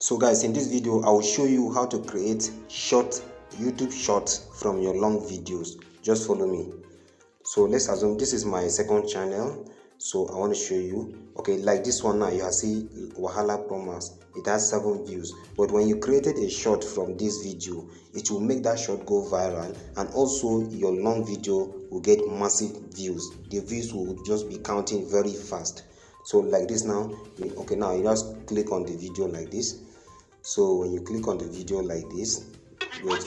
So guys, in this video I will show you how to create short YouTube shorts from your long videos. Just follow me. So let's assume this is my second channel, so I want to show you. Okay, like this one now, you see Wahala Promise, it has 7 views, but when you created a short from this video, it will make that short go viral, and also your long video will get massive views. The views will just be counting very fast. So like this now, okay, now you just click on the video like this. So when you click on the video like this, when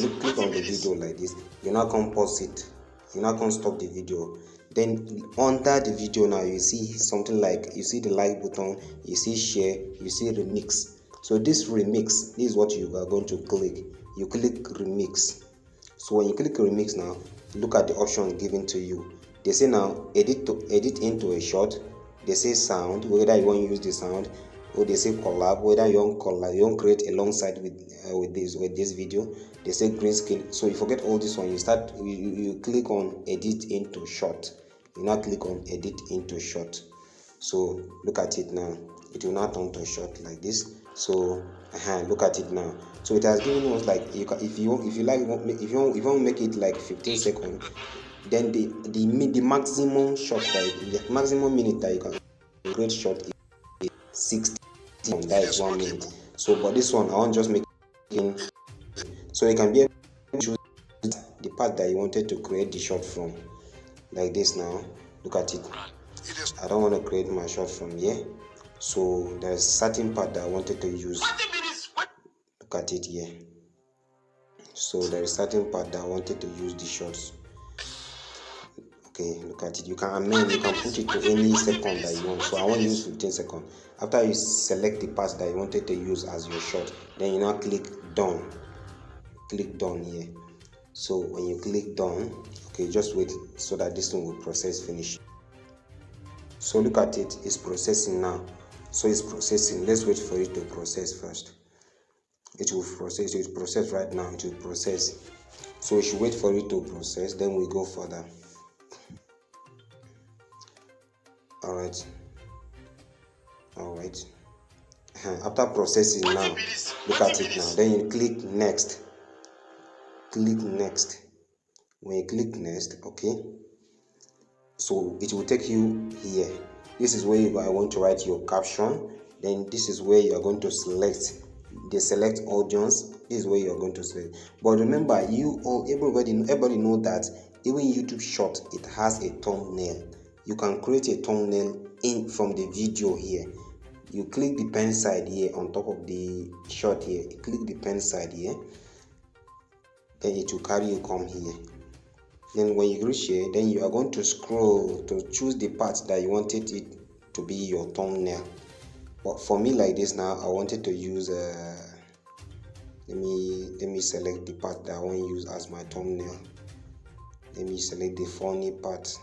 you click on the video like this, you now come pause it, you now come stop the video. Then under the video now, you see something like, you see the like button, you see share, you see remix. So this remix, this is what you are going to click. You click remix. So when you click remix now, look at the options given to you. They say now edit into a short. They say sound, whether you want to use the sound, or they say collab, whether you want create alongside with this video. They say green screen. So you forget all this one, you click on edit into short. You now click on edit into short. So look at it now, it will now turn to short like this. So look at it now. So it has given us like, if you want to make it like 15 seconds, then the maximum short, the maximum minute that you can create short is 60. That is 1 minute. So but this one I want just make it, so you can be able to choose the part that you wanted to create the short from, like this. Now look at it, I don't want to create my short from here, so there's certain part that I wanted to use. Look at it here. So there is certain part that I wanted to use the shorts. Okay, look at it. You can amend, you can put it to any second that you want. So I want to use 15 seconds. After you select the parts that you wanted to use as your short, then you now click done. Click done here. So when you click done, okay, just wait so that this one will process finish. So look at it, it's processing now. So it's processing. Let's wait for it to process first. It will process. It will process right now. It will process. So we should wait for it to process, then we go further. Alright. After processing now, look at it now. Then you click next. Click next. When you click next, okay, so it will take you here. This is where you are going to write your caption. Then this is where you are going to select the select audience. This is where you are going to select. But remember, everybody know that even YouTube short, it has a thumbnail. You can create a thumbnail from the video here. You click the pen side here on top of the short here. You click the pen side here, then it will carry you come here. Then when you reach here, then you are going to scroll to choose the part that you wanted it to be your thumbnail. But for me like this now, I wanted to use let me select the part that I want to use as my thumbnail. Let me select the funny part.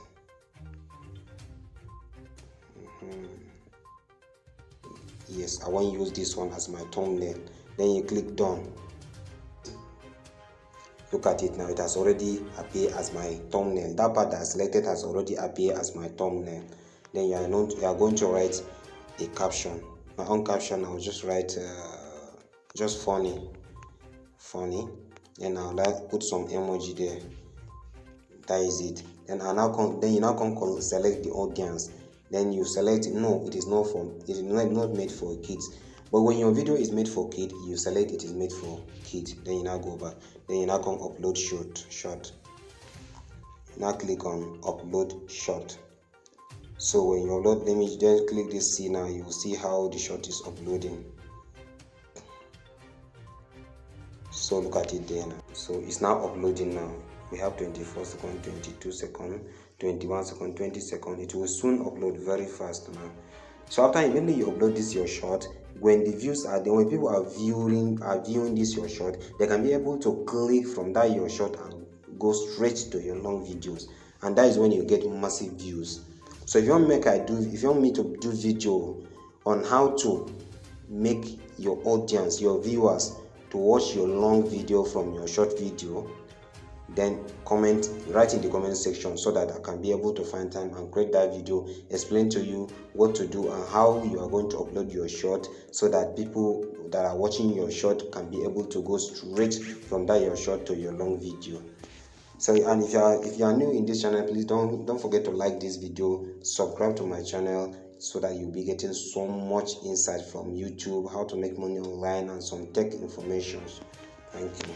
Yes, I want to use this one as my thumbnail. Then you click done. Look at it now, it has already appeared as my thumbnail. That part that I selected has already appeared as my thumbnail. Then you are going to write a caption. My own caption, I'll just write just funny. Then I'll put some emoji there. That is it. Then you now come select the audience. Then you select no, it is not made for kids. But when your video is made for kids, you select it is made for kids. Then you now go back. Then you now come upload short. Now click on upload short. So when you upload, let me just click this C now. You will see how the short is uploading. So look at it there now. So it's now uploading now. We have 24 seconds, 22 seconds, 21 seconds, 20 seconds. It will soon upload very fast now. So after immediately you upload this your short, when the views are there, when people are viewing this your short, they can be able to click from that your short and go straight to your long videos, and that is when you get massive views. So if you want me to do video on how to make your audience, your viewers, to watch your long video from your short video, then write in the comment section so that I can be able to find time and create that video, explain to you what to do and how you are going to upload your short, so that people that are watching your short can be able to go straight from that your short to your long video. So, and if you are new in this channel, please don't forget to like this video, subscribe to my channel, so that you'll be getting so much insight from YouTube, how to make money online and some tech information. Thank you.